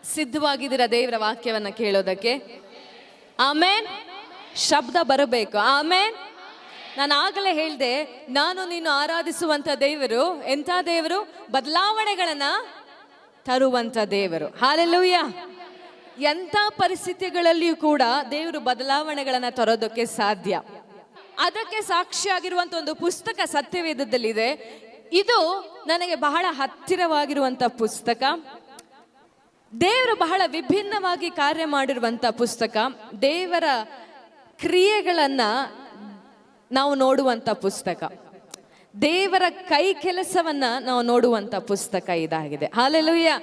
ಸಿದ್ಧವಾಗಿದ್ದೀರಾ ದೇವರ ವಾಕ್ಯವನ್ನ ಕೇಳೋದಕ್ಕೆ? ಆಮೇನ್. ಶಬ್ದ ಬರಬೇಕು. ಆಮೇನ್. ನಾನು ಆಗಲೇ ಹೇಳಿದೆ, ನಾನು ನೀನು ಆರಾಧಿಸುವಂತ ದೇವರು ಎಂಥ ದೇವರು? ಬದಲಾವಣೆಗಳನ್ನ ತರುವಂತ ದೇವರು. ಹಲ್ಲೆಲೂಯಾ. ಎಂಥ ಪರಿಸ್ಥಿತಿಗಳಲ್ಲಿಯೂ ಕೂಡ ದೇವರು ಬದಲಾವಣೆಗಳನ್ನ ತರೋದಕ್ಕೆ ಸಾಧ್ಯ. ಅದಕ್ಕೆ ಸಾಕ್ಷಿಯಾಗಿರುವಂತ ಒಂದು ಪುಸ್ತಕ ಸತ್ಯವೇದದಲ್ಲಿದೆ. ಇದು ನನಗೆ ಬಹಳ ಹತ್ತಿರವಾಗಿರುವಂತ ಪುಸ್ತಕ. ದೇವರು ಬಹಳ ವಿಭಿನ್ನವಾಗಿ ಕಾರ್ಯ ಮಾಡಿರುವಂತ ಪುಸ್ತಕ. ದೇವರ ಕ್ರಿಯೆಗಳನ್ನ ನಾವು ನೋಡುವಂತ ಪುಸ್ತಕ. ದೇವರ ಕೈ ಕೆಲಸವನ್ನ ನಾವು ನೋಡುವಂತ ಪುಸ್ತಕ ಇದಾಗಿದೆ. ಹಲ್ಲೆಲೂಯಾ.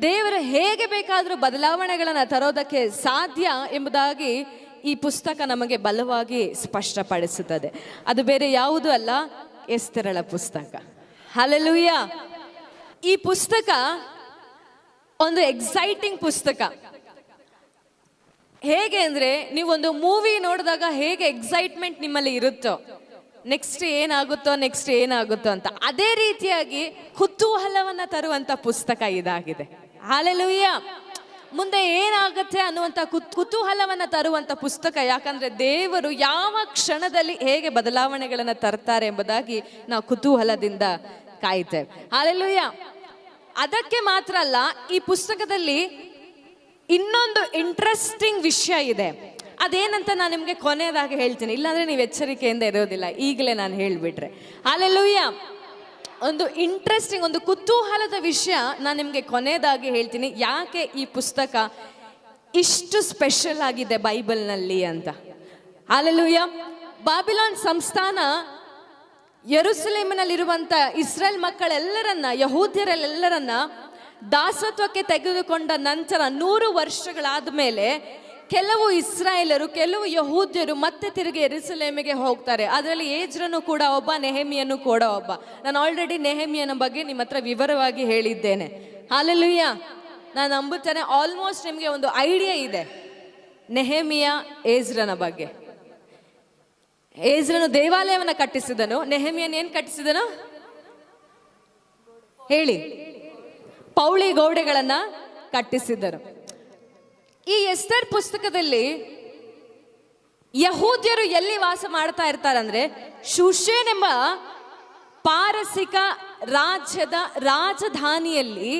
ದೇವರು ಹೇಗೆ ಬೇಕಾದರೂ ಬದಲಾವಣೆಗಳನ್ನ ತರೋದಕ್ಕೆ ಸಾಧ್ಯ ಎಂಬುದಾಗಿ ಈ ಪುಸ್ತಕ ನಮಗೆ ಬಲವಾಗಿ ಸ್ಪಷ್ಟಪಡಿಸುತ್ತದೆ. ಅದು ಬೇರೆ ಯಾವುದೂ ಅಲ್ಲ, ಎಸ್ತೇರಳ ಪುಸ್ತಕ. ಹಲ್ಲೆಲೂಯಾ. ಈ ಪುಸ್ತಕ ಒಂದು ಎಕ್ಸೈಟಿಂಗ್ ಪುಸ್ತಕ. ಹೇಗೆ ಅಂದ್ರೆ, ನೀವೊಂದು ಮೂವಿ ನೋಡಿದಾಗ ಹೇಗೆ ಎಕ್ಸೈಟ್ಮೆಂಟ್ ನಿಮ್ಮಲ್ಲಿ ಇರುತ್ತೋ, ನೆಕ್ಸ್ಟ್ ಏನಾಗುತ್ತೋ ಅಂತ, ಅದೇ ರೀತಿಯಾಗಿ ಕುತೂಹಲವನ್ನ ತರುವಂತ ಪುಸ್ತಕ ಇದಾಗಿದೆ. ಹಲ್ಲೆಲೂಯಾ. ಮುಂದೆ ಏನಾಗುತ್ತೆ ಅನ್ನುವಂಥ ಕುತೂಹಲವನ್ನ ತರುವಂತ ಪುಸ್ತಕ. ಯಾಕಂದ್ರೆ ದೇವರು ಯಾವ ಕ್ಷಣದಲ್ಲಿ ಹೇಗೆ ಬದಲಾವಣೆಗಳನ್ನ ತರ್ತಾರೆ ಎಂಬುದಾಗಿ ನಾವು ಕುತೂಹಲದಿಂದ ಕಾಯ್ತೇವೆ. ಹಲ್ಲೆಲೂಯಾ. ಅದಕ್ಕೆ ಮಾತ್ರ ಅಲ್ಲ, ಈ ಪುಸ್ತಕದಲ್ಲಿ ಇನ್ನೊಂದು ಇಂಟ್ರೆಸ್ಟಿಂಗ್ ವಿಷಯ ಇದೆ. ಅದೇನಂತ ನಾನು ನಿಮಗೆ ಕೊನೆಯದಾಗಿ ಹೇಳ್ತೀನಿ, ಇಲ್ಲಾಂದ್ರೆ ನೀವು ಎಚ್ಚರಿಕೆಯಿಂದ ಇರೋದಿಲ್ಲ. ಈಗಲೇ ನಾನು ಹೇಳಿಬಿಟ್ರೆ. ಹಲ್ಲೆಲೂಯಾ. ಒಂದು ಇಂಟ್ರೆಸ್ಟಿಂಗ್, ಒಂದು ಕುತೂಹಲದ ವಿಷಯ ನಾನು ನಿಮಗೆ ಕೊನೆಯದಾಗಿ ಹೇಳ್ತೀನಿ, ಯಾಕೆ ಈ ಪುಸ್ತಕ ಇಷ್ಟು ಸ್ಪೆಷಲ್ ಆಗಿದೆ ಬೈಬಲ್ನಲ್ಲಿ ಅಂತ. ಹಲ್ಲೆಲೂಯಾ. ಬಾಬಿಲೋನ್ ಸಂಸ್ಥಾನ ಯೆರೂಸಲೇಮಿನಲ್ಲಿರುವಂತ ಇಸ್ರೇಲ್ ಮಕ್ಕಳೆಲ್ಲರನ್ನ, ಯಹೂದ್ಯರೆಲ್ಲರನ್ನ ದಾಸತ್ವಕ್ಕೆ ತೆಗೆದುಕೊಂಡ ನಂತರ 100 ವರ್ಷಗಳಾದ ಮೇಲೆ ಕೆಲವು ಇಸ್ರಾಯೇಲರು, ಕೆಲವು ಯಹೂದ್ಯರು ಮತ್ತೆ ತಿರುಗಿ ಯೆರೂಸಲೇಮಿಗೆ ಹೋಗ್ತಾರೆ. ಅದರಲ್ಲಿ ಏಜ್ರನು ಕೂಡ ಒಬ್ಬ, ನೆಹೆಮಿಯನು ಕೂಡ ಒಬ್ಬ. ನಾನು ಆಲ್ರೆಡಿ ನೆಹೆಮಿಯನ ಬಗ್ಗೆ ನಿಮ್ಮ ಹತ್ರ ವಿವರವಾಗಿ ಹೇಳಿದ್ದೇನೆ. ಹಲ್ಲೆಲೂಯಾ. ನಾನು ನಂಬುತ್ತೇನೆ ಆಲ್ಮೋಸ್ಟ್ ನಿಮಗೆ ಒಂದು ಐಡಿಯಾ ಇದೆ ನೆಹೆಮಿಯ, ಏಜ್ರನ ಬಗ್ಗೆ. ಏಜ್ರನು ದೇವಾಲಯವನ್ನ ಕಟ್ಟಿಸಿದನು. ನೆಹೆಮಿಯನ್ ಏನ್ ಕಟ್ಟಿಸಿದನು ಹೇಳಿ? ಪೌಳಿ ಗೋಡೆಗಳನ್ನ ಕಟ್ಟಿಸಿದರು. ಈ ಎಸ್ತೇರ್ ಪುಸ್ತಕದಲ್ಲಿ ಯಹೂದ್ಯರು ಎಲ್ಲಿ ವಾಸ ಮಾಡ್ತಾ ಇರ್ತಾರಂದ್ರೆ, ಶೂಷೇನ್ ಎಂಬ ಪಾರಸಿಕ ರಾಜ್ಯದ ರಾಜಧಾನಿಯಲ್ಲಿ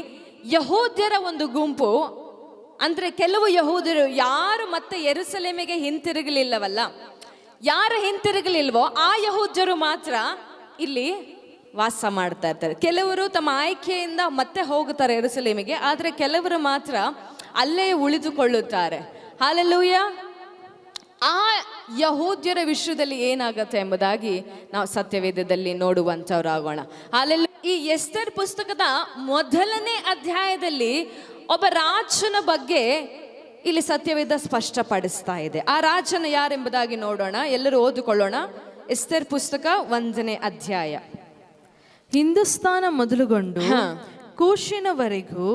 ಯಹೂದ್ಯರ ಒಂದು ಗುಂಪು, ಅಂದ್ರೆ ಕೆಲವು ಯಹೂದ್ಯರು ಯಾರು ಮತ್ತೆ ಯೆರೂಸಲೇಮಿಗೆ ಹಿಂತಿರುಗಲಿಲ್ಲವಲ್ಲ, ಯಾರು ಹಿಂತಿರುಗಲಿಲ್ವೋ ಆ ಯಹೂದ್ಯರು ಮಾತ್ರ ಇಲ್ಲಿ ವಾಸ ಮಾಡ್ತಾ ಇರ್ತಾರೆ. ಕೆಲವರು ತಮ್ಮ ಆಯ್ಕೆಯಿಂದ ಮತ್ತೆ ಹೋಗುತ್ತಾರೆ ಯೆರೂಸಲೇಮಿಗೆ, ಆದ್ರೆ ಕೆಲವರು ಮಾತ್ರ ಅಲ್ಲೇ ಉಳಿದುಕೊಳ್ಳುತ್ತಾರೆ. ಹಲ್ಲೆಲೂಯಾ. ಆ ಯಹೂದ್ಯರ ವಿಷಯದಲ್ಲಿ ಏನಾಗತ್ತೆ ಎಂಬುದಾಗಿ ನಾವು ಸತ್ಯವೇದದಲ್ಲಿ ನೋಡುವಂತವರಾಗೋಣ. ಹಲ್ಲೆಲೂಯಾ. ಈ ಎಸ್ತೇರ್ ಪುಸ್ತಕದ ಮೊದಲನೇ ಅಧ್ಯಾಯದಲ್ಲಿ ಒಬ್ಬ ರಾಜನ ಬಗ್ಗೆ ಇಲ್ಲಿ ಸತ್ಯವೇದ ಸ್ಪಷ್ಟಪಡಿಸ್ತಾ ಇದೆ. ಆ ರಾಜನ ಯಾರೆಂಬುದಾಗಿ ನೋಡೋಣ. ಎಲ್ಲರೂ ಓದಿಕೊಳ್ಳೋಣ. ಎಸ್ತೇರ್ ಪುಸ್ತಕ 1ನೇ ಅಧ್ಯಾಯ. ಹಿಂದೂಸ್ತಾನ ಮೊದಲುಗೊಂಡು ಕೂಶಿನವರೆಗೂ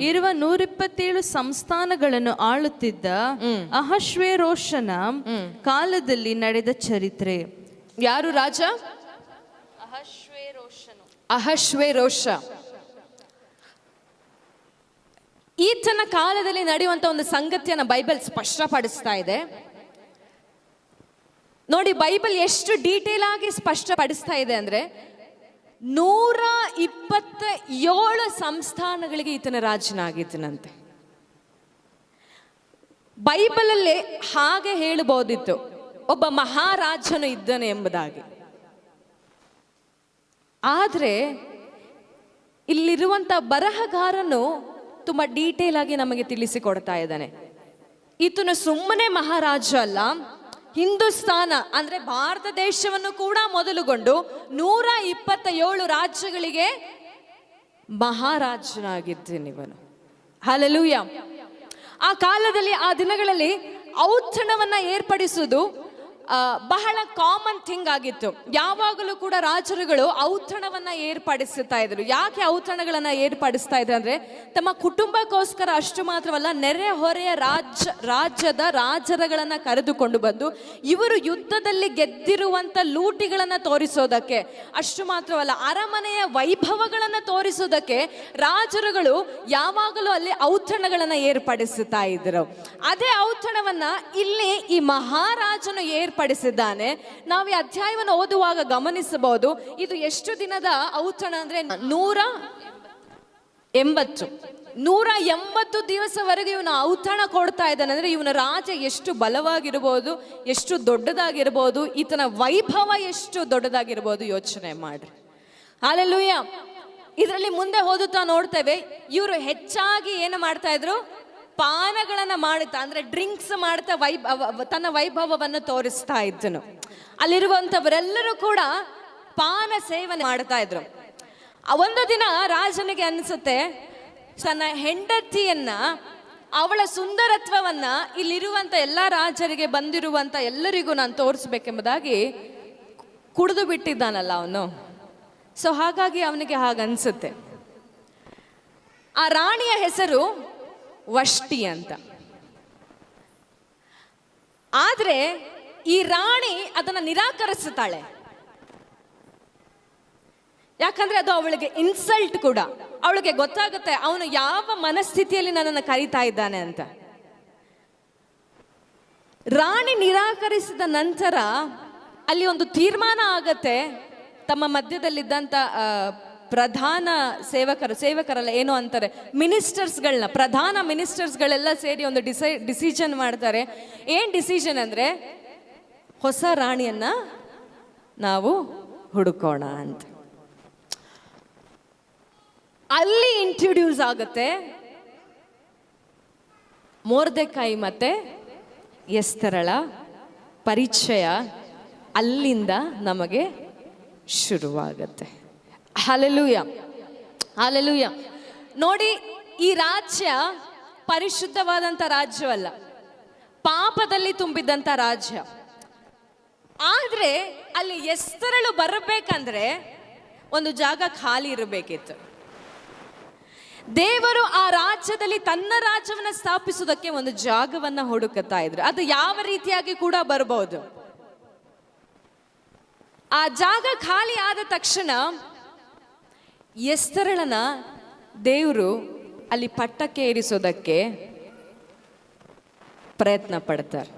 ಇರುವ 127 ಸಂಸ್ಥಾನಗಳನ್ನು ಆಳುತ್ತಿದ್ದ ಅಹಶ್ವೇರೋಷನ ಕಾಲದಲ್ಲಿ ನಡೆದ ಚರಿತ್ರೆ. ಯಾರು ರಾಜ? ಅಹಶ್ವೇರೋಷ. ಈತನ ಕಾಲದಲ್ಲಿ ನಡೆಯುವಂತ ಒಂದು ಸಂಗತಿಯನ್ನು ಬೈಬಲ್ ಸ್ಪಷ್ಟಪಡಿಸ್ತಾ ಇದೆ. ನೋಡಿ, ಬೈಬಲ್ ಎಷ್ಟು ಡೀಟೇಲ್ ಆಗಿ ಸ್ಪಷ್ಟಪಡಿಸ್ತಾ ಇದೆ ಅಂದ್ರೆ, 127 ಸಂಸ್ಥಾನಗಳಿಗೆ ಈತನ ರಾಜನಾಗಿದ್ದನಂತೆ. ಬೈಬಲಲ್ಲೇ ಹಾಗೆ ಹೇಳಬಹುದಿತ್ತು, ಒಬ್ಬ ಮಹಾರಾಜನು ಇದ್ದನು ಎಂಬುದಾಗಿ. ಆದ್ರೆ ಇಲ್ಲಿರುವಂತ ಬರಹಗಾರನು ತುಂಬಾ ಡೀಟೇಲ್ ಆಗಿ ನಮಗೆ ತಿಳಿಸಿಕೊಡ್ತಾ ಇದ್ದಾನೆ. ಈತನು ಸುಮ್ಮನೆ ಮಹಾರಾಜ ಅಲ್ಲ, ಹಿಂದೂಸ್ತಾನ ಅಂದ್ರೆ ಭಾರತ ದೇಶವನ್ನು ಕೂಡ ಮೊದಲುಗೊಂಡು 127 ರಾಜ್ಯಗಳಿಗೆ ಮಹಾರಾಜನಾಗಿದ್ದನಿವನು. ಹಲ್ಲೆಲೂಯಾ. ಆ ಕಾಲದಲ್ಲಿ, ಆ ದಿನಗಳಲ್ಲಿ ಔತಣವನ್ನ ಏರ್ಪಡಿಸುವುದು ಬಹಳ ಕಾಮನ್ ಥಿಂಗ್ ಆಗಿತ್ತು. ಯಾವಾಗಲೂ ಕೂಡ ರಾಜರುಗಳು ಔತಣವನ್ನ ಏರ್ಪಡಿಸ್ತಾ ಇದ್ರು. ಯಾಕೆ ಔತಣಗಳನ್ನ ಏರ್ಪಡಿಸ್ತಾ ಇದ್ರು ಅಂದ್ರೆ ತಮ್ಮ ಕುಟುಂಬಕ್ಕೋಸ್ಕರ ಅಷ್ಟು ಮಾತ್ರವಲ್ಲ, ನೆರೆಹೊರೆಯ ರಾಜ್ಯದ ರಾಜರುಗಳನ್ನ ಕರೆದುಕೊಂಡು ಬಂದು ಇವರು ಯುದ್ಧದಲ್ಲಿ ಗೆದ್ದಿರುವಂತ ಲೂಟಿಗಳನ್ನ ತೋರಿಸೋದಕ್ಕೆ, ಅಷ್ಟು ಮಾತ್ರವಲ್ಲ ಅರಮನೆಯ ವೈಭವಗಳನ್ನ ತೋರಿಸೋದಕ್ಕೆ ರಾಜರುಗಳು ಯಾವಾಗಲೂ ಅಲ್ಲಿ ಔತಣಗಳನ್ನ ಏರ್ಪಡಿಸುತ್ತಾ ಇದ್ರು. ಅದೇ ಔತಣವನ್ನ ಇಲ್ಲಿ ಈ ಮಹಾರಾಜನು ಏರ್ಪಡಿಸಿದ್ದಾನೆ. ನಾವು ಈ ಅಧ್ಯಾಯವನ್ನು ಓದುವಾಗ ಗಮನಿಸಬಹುದು. ಇದು ಎಷ್ಟು ದಿನದ ಔತಣ ಅಂದ್ರೆ 180 ದಿವಸವರೆಗೆ ಇವನು ಔತಣ ಕೊಡ್ತಾ ಇದ್ದಾನೆ. ಅಂದ್ರೆ ಇವನ ರಾಜ ಎಷ್ಟು ಬಲವಾಗಿರ್ಬೋದು, ಎಷ್ಟು ದೊಡ್ಡದಾಗಿರ್ಬೋದು, ಈತನ ವೈಭವ ಎಷ್ಟು ದೊಡ್ಡದಾಗಿರ್ಬೋದು, ಯೋಚನೆ ಮಾಡ್ರಿ. ಹಲ್ಲೆಲೂಯಾ. ಇದರಲ್ಲಿ ಮುಂದೆ ಓದುತ್ತಾ ನೋಡ್ತೇವೆ, ಇವರು ಹೆಚ್ಚಾಗಿ ಏನು ಮಾಡ್ತಾ ಇದ್ರು, ಪಾನಗಳನ್ನ ಮಾಡುತ್ತಾ ಅಂದ್ರೆ ಡ್ರಿಂಕ್ಸ್ ಮಾಡ್ತಾ ತನ್ನ ವೈಭವವನ್ನು ತೋರಿಸ್ತಾ ಇದ್ದನು. ಅಲ್ಲಿರುವಂತವರೆಲ್ಲರೂ ಕೂಡ ಪಾನ ಸೇವನೆ ಮಾಡ್ತಾ ಇದ್ರು. ಒಂದು ದಿನ ರಾಜನಿಗೆ ಅನಿಸುತ್ತೆ, ತನ್ನ ಹೆಂಡತಿಯನ್ನ, ಅವಳ ಸುಂದರತ್ವವನ್ನ ಇಲ್ಲಿರುವಂತ ಎಲ್ಲಾ ರಾಜರಿಗೆ, ಬಂದಿರುವಂತ ಎಲ್ಲರಿಗೂ ನಾನು ತೋರಿಸ್ಬೇಕೆಂಬುದಾಗಿ ಕುಡಿದು ಬಿಟ್ಟಿದ್ದಾನಲ್ಲ ಅವನು. ಸೊ ಹಾಗಾಗಿ ಅವನಿಗೆ ಹಾಗನ್ಸುತ್ತೆ. ಆ ರಾಣಿಯ ಹೆಸರು ವಷ್ಟಿ ಅಂತ. ಆದ್ರೆ ಈ ರಾಣಿ ಅದನ್ನ ನಿರಾಕರಿಸುತ್ತಾಳೆ. ಯಾಕಂದ್ರೆ ಅದು ಅವಳಿಗೆ ಇನ್ಸಲ್ಟ್ ಕೂಡ. ಅವಳಿಗೆ ಗೊತ್ತಾಗುತ್ತೆ ಅವನು ಯಾವ ಮನಸ್ಥಿತಿಯಲ್ಲಿ ನನ್ನನ್ನು ಕರೀತಾ ಇದ್ದಾನೆ ಅಂತ. ರಾಣಿ ನಿರಾಕರಿಸಿದ ನಂತರ ಅಲ್ಲಿ ಒಂದು ತೀರ್ಮಾನ ಆಗತ್ತೆ. ತಮ್ಮ ಮಧ್ಯದಲ್ಲಿದ್ದಂತ ಪ್ರಧಾನ ಸೇವಕರಲ್ಲ ಏನೋ ಅಂತಾರೆ, ಮಿನಿಸ್ಟರ್ಸ್ಗಳನ್ನ, ಪ್ರಧಾನ ಮಿನಿಸ್ಟರ್ಸ್ಗಳೆಲ್ಲ ಸೇರಿ ಒಂದು ಡಿಸಿಷನ್ ಮಾಡ್ತಾರೆ. ಏನ್ ಡಿಸಿಷನ್ ಅಂದ್ರೆ, ಹೊಸ ರಾಣಿಯನ್ನ ನಾವು ಹುಡುಕೋಣ ಅಂತ. ಅಲ್ಲಿ ಇಂಟ್ರೊಡ್ಯೂಸ್ ಆಗುತ್ತೆ ಮೊರ್ದೆಕಾಯಿ ಮತ್ತೆ ಎಸ್ತರಳ ಪರಿಚಯ. ಅಲ್ಲಿಂದ ನಮಗೆ ಶುರುವಾಗತ್ತೆ. Hallelujah, hallelujah. ನೋಡಿ, ಈ ರಾಜ್ಯ ಪರಿಶುದ್ಧವಾದಂಥ ರಾಜ್ಯವಲ್ಲ, ಪಾಪದಲ್ಲಿ ತುಂಬಿದಂಥ ರಾಜ್ಯ. ಆದ್ರೆ ಅಲ್ಲಿ ಎಸ್ತರಳು ಬರಬೇಕಂದ್ರೆ ಒಂದು ಜಾಗ ಖಾಲಿ ಇರಬೇಕಿತ್ತು. ದೇವರು ಆ ರಾಜ್ಯದಲ್ಲಿ ತನ್ನ ರಾಜ್ಯವನ್ನು ಸ್ಥಾಪಿಸುವುದಕ್ಕೆ ಒಂದು ಜಾಗವನ್ನ ಹುಡುಕುತ್ತಾ ಇದ್ರು. ಅದು ಯಾವ ರೀತಿಯಾಗಿ ಕೂಡ ಬರಬಹುದು. ಆ ಜಾಗ ಖಾಲಿ ಆದ ತಕ್ಷಣ ಎಸ್ತರಳನ ದೇವರು ಅಲ್ಲಿ ಪಟ್ಟಕ್ಕೆ ಏರಿಸೋದಕ್ಕೆ ಪ್ರಯತ್ನ ಪಡ್ತಾರೆ.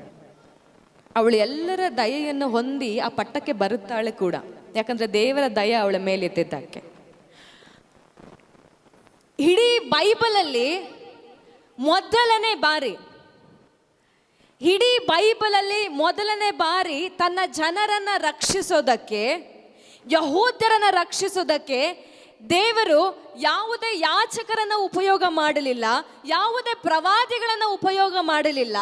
ಅವಳು ಎಲ್ಲರ ದಯೆಯನ್ನು ಹೊಂದಿ ಆ ಪಟ್ಟಕ್ಕೆ ಬರುತ್ತಾಳೆ ಕೂಡ. ಯಾಕಂದ್ರೆ ದೇವರ ದಯ ಅವಳ ಮೇಲೆ ಎತ್ತಿದ್ದಕ್ಕೆ. ಇಡೀ ಬೈಬಲಲ್ಲಿ ಮೊದಲನೇ ಬಾರಿ ತನ್ನ ಜನರನ್ನ ರಕ್ಷಿಸೋದಕ್ಕೆ, ಯಹೂದ್ಯರನ್ನ ರಕ್ಷಿಸೋದಕ್ಕೆ ದೇವರು ಯಾವುದೇ ಯಾಚಕರನ್ನ ಉಪಯೋಗ ಮಾಡಲಿಲ್ಲ, ಯಾವುದೇ ಪ್ರವಾದಿಗಳನ್ನ ಉಪಯೋಗ ಮಾಡಲಿಲ್ಲ,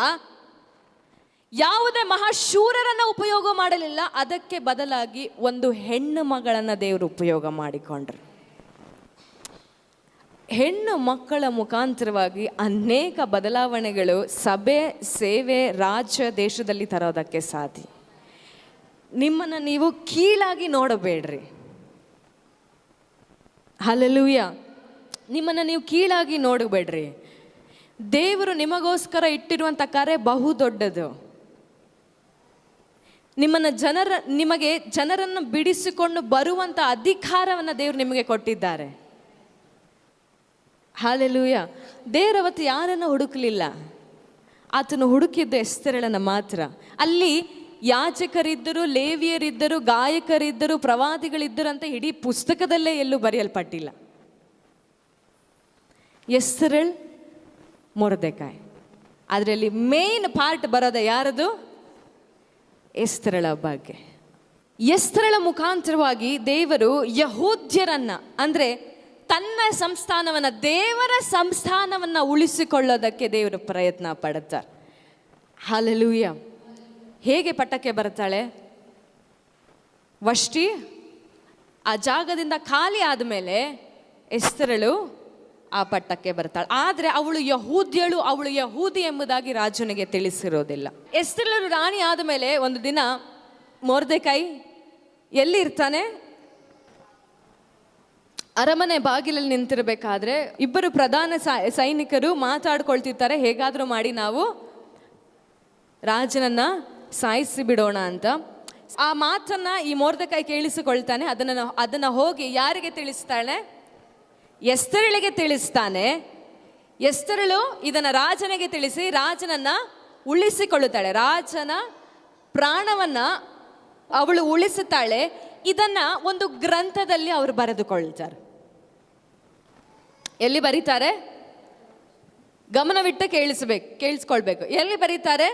ಯಾವುದೇ ಮಹಾಶೂರರನ್ನ ಉಪಯೋಗ ಮಾಡಲಿಲ್ಲ. ಅದಕ್ಕೆ ಬದಲಾಗಿ ಒಂದು ಹೆಣ್ಣು ಮಗಳನ್ನ ದೇವರು ಉಪಯೋಗ ಮಾಡಿಕೊಂಡ್ರು. ಹೆಣ್ಣು ಮಕ್ಕಳ ಮುಖಾಂತರವಾಗಿ ಅನೇಕ ಬದಲಾವಣೆಗಳು ಸಭೆ, ಸೇವೆ, ರಾಜ್ಯ, ದೇಶದಲ್ಲಿ ತರೋದಕ್ಕೆ ಸಾಧ್ಯ. ನಿಮ್ಮನ್ನು ನೀವು ಕೀಳಾಗಿ ನೋಡಬೇಡ್ರಿ. ಹಲ್ಲೆಲೂಯ. ನಿಮ್ಮನ್ನು ನೀವು ಕೀಳಾಗಿ ನೋಡಬೇಡ್ರಿ. ದೇವರು ನಿಮಗೋಸ್ಕರ ಇಟ್ಟಿರುವಂಥ ಕರೆ ಬಹು ದೊಡ್ಡದು. ನಿಮಗೆ ಜನರನ್ನು ಬಿಡಿಸಿಕೊಂಡು ಬರುವಂಥ ಅಧಿಕಾರವನ್ನು ದೇವರು ನಿಮಗೆ ಕೊಟ್ಟಿದ್ದಾರೆ. ಹಲ್ಲೆಲೂಯ. ದೇವರವತ್ತು ಯಾರನ್ನು ಹುಡುಕಲಿಲ್ಲ, ಆತನು ಹುಡುಕಿದ್ದು ಎಸ್ತರಳನ್ನ ಮಾತ್ರ. ಅಲ್ಲಿ ಯಾಜಕರಿದ್ದರು, ಲೇವಿಯರಿದ್ದರು, ಗಾಯಕರಿದ್ದರು, ಪ್ರವಾದಿಗಳಿದ್ದರು ಅಂತ ಇಡೀ ಪುಸ್ತಕದಲ್ಲೇ ಎಲ್ಲೂ ಬರೆಯಲ್ಪಟ್ಟಿಲ್ಲ. ಎಸ್ತರಳ್, ಮೊರ್ದೆಕಾಯ್. ಅದರಲ್ಲಿ ಮೇನ್ ಪಾರ್ಟ್ ಬರೋದ ಯಾರದು? ಎಸ್ತರಳ ಬಗ್ಗೆ. ಎಸ್ತರಳ ಮುಖಾಂತರವಾಗಿ ದೇವರು ಯಹೂದ್ಯರನ್ನ, ಅಂದ್ರೆ ತನ್ನ ಸಂಸ್ಥಾನವನ್ನ, ದೇವರ ಸಂಸ್ಥಾನವನ್ನ ಉಳಿಸಿಕೊಳ್ಳೋದಕ್ಕೆ ದೇವರು ಪ್ರಯತ್ನ ಪಡುತ್ತಾರೆ. ಹಲ್ಲೆಲೂಯ. ಹೇಗೆ ಪಟ್ಟಕ್ಕೆ ಬರ್ತಾಳೆ? ವಷ್ಟಿ ಆ ಜಾಗದಿಂದ ಖಾಲಿ ಆದಮೇಲೆ ಎಸ್ತರಳು ಆ ಪಟ್ಟಕ್ಕೆ ಬರ್ತಾಳೆ. ಆದರೆ ಅವಳು ಯಹೂದ್ಯಳು, ಅವಳು ಯಹೂದಿ ಎಂಬುದಾಗಿ ರಾಜನಿಗೆ ತಿಳಿಸಿರೋದಿಲ್ಲ. ಎಸ್ತೇರಳು ರಾಣಿ ಆದಮೇಲೆ ಒಂದು ದಿನ ಮೊರ್ದೆಕೈ ಎಲ್ಲಿರ್ತಾನೆ? ಅರಮನೆ ಬಾಗಿಲಲ್ಲಿ ನಿಂತಿರಬೇಕಾದ್ರೆ ಇಬ್ಬರು ಪ್ರಧಾನ ಸೈನಿಕರು ಮಾತಾಡ್ಕೊಳ್ತಿರ್ತಾರೆ, ಹೇಗಾದರೂ ಮಾಡಿ ನಾವು ರಾಜನನ್ನ ಸಾಯಿಸಿ ಬಿಡೋಣ ಅಂತ. ಆ ಮಾತನ್ನ ಈ ಮೊರ್ದೆಕೈ ಕೇಳಿಸಿಕೊಳ್ತಾನೆ. ಅದನ್ನ ಹೋಗಿ ಯಾರಿಗೆ ತಿಳಿಸ್ತಾಳೆ? ಎಸ್ತೇರಳಿಗೆ ತಿಳಿಸ್ತಾನೆ. ಎಸ್ತೇರಳು ಇದನ್ನ ರಾಜನಿಗೆ ತಿಳಿಸಿ ರಾಜನನ್ನ ಉಳಿಸಿಕೊಳ್ಳುತ್ತಾಳೆ. ರಾಜನ ಪ್ರಾಣವನ್ನ ಅವಳು ಉಳಿಸುತ್ತಾಳೆ. ಇದನ್ನ ಒಂದು ಗ್ರಂಥದಲ್ಲಿ ಅವರು ಬರೆದುಕೊಳ್ತಾರೆ. ಎಲ್ಲಿ ಬರೀತಾರೆ? ಗಮನವಿಟ್ಟು ಕೇಳಿಸ್ಕೊಳ್ಬೇಕು. ಎಲ್ಲಿ ಬರೀತಾರೆ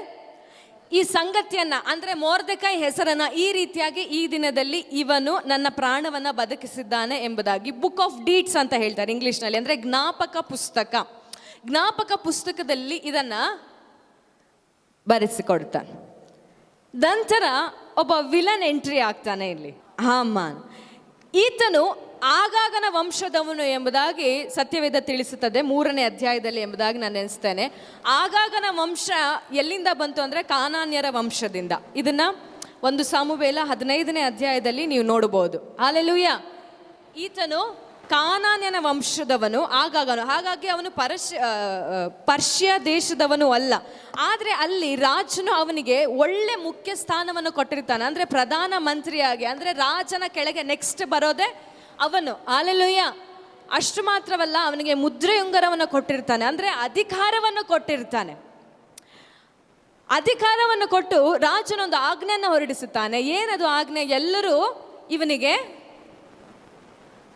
ಈ ಸಂಗತಿಯನ್ನ? ಅಂದ್ರೆ ಮೊರ್ದೆಕೈ ಹೆಸರನ್ನ ಈ ರೀತಿಯಾಗಿ ಈ ದಿನದಲ್ಲಿ ಇವನು ನನ್ನ ಪ್ರಾಣವನ್ನ ಬದುಕಿಸಿದ್ದಾನೆ ಎಂಬುದಾಗಿ ಬುಕ್ ಆಫ್ ಡೀಡ್ಸ್ ಅಂತ ಹೇಳ್ತಾರೆ ಇಂಗ್ಲಿಷ್ನಲ್ಲಿ, ಅಂದ್ರೆ ಜ್ಞಾಪಕ ಪುಸ್ತಕ. ಜ್ಞಾಪಕ ಪುಸ್ತಕದಲ್ಲಿ ಇದನ್ನ ಬರೆಸಿಕೊಡ್ತಾನೆ. ನಂತರ ಒಬ್ಬ ವಿಲನ್ ಎಂಟ್ರಿ ಆಗ್ತಾನೆ ಇಲ್ಲಿ, ಹಾಮಾನ್. ಈತನು ಆಗಾಗನ ವಂಶದವನು ಎಂಬುದಾಗಿ ಸತ್ಯವೇದ ತಿಳಿಸುತ್ತದೆ 3ನೇ ಅಧ್ಯಾಯದಲ್ಲಿ ಎಂಬುದಾಗಿ ನಾನು ನೆನೆಸ್ತೇನೆ. ಆಗಾಗನ ವಂಶ ಎಲ್ಲಿಂದ ಬಂತು ಅಂದರೆ ಕಾನಾನ್ಯರ ವಂಶದಿಂದ. ಇದನ್ನ 1 ಸಾಮುವೇಲ 15ನೇ ಅಧ್ಯಾಯದಲ್ಲಿ ನೀವು ನೋಡಬಹುದು. ಹಲ್ಲೆಲೂಯಾ. ಈತನು ಕಾನಾನ್ಯನ ವಂಶದವನು, ಆಗಾಗನು. ಹಾಗಾಗಿ ಅವನು ಪರ್ಷಿಯ ದೇಶದವನು ಅಲ್ಲ. ಆದರೆ ಅಲ್ಲಿ ರಾಜನು ಅವನಿಗೆ ಒಳ್ಳೆ ಮುಖ್ಯ ಸ್ಥಾನವನ್ನು ಕೊಟ್ಟಿರ್ತಾನೆ, ಅಂದರೆ ಪ್ರಧಾನ ಮಂತ್ರಿಯಾಗಿ, ಅಂದರೆ ರಾಜನ ಕೆಳಗೆ ನೆಕ್ಸ್ಟ್ ಬರೋದೆ ಅವನು. ಹಲ್ಲೆಲೂಯಾ. ಅಷ್ಟು ಮಾತ್ರವಲ್ಲ, ಅವನಿಗೆ ಮುದ್ರೆಯುಂಗರವನ್ನು ಕೊಟ್ಟಿರ್ತಾನೆ, ಅಂದರೆ ಅಧಿಕಾರವನ್ನು ಕೊಟ್ಟಿರ್ತಾನೆ. ಅಧಿಕಾರವನ್ನು ಕೊಟ್ಟು ರಾಜನೊಂದು ಆಜ್ಞೆಯನ್ನು ಹೊರಡಿಸುತ್ತಾನೆ. ಏನದು ಆಜ್ಞೆ? ಎಲ್ಲರೂ ಇವನಿಗೆ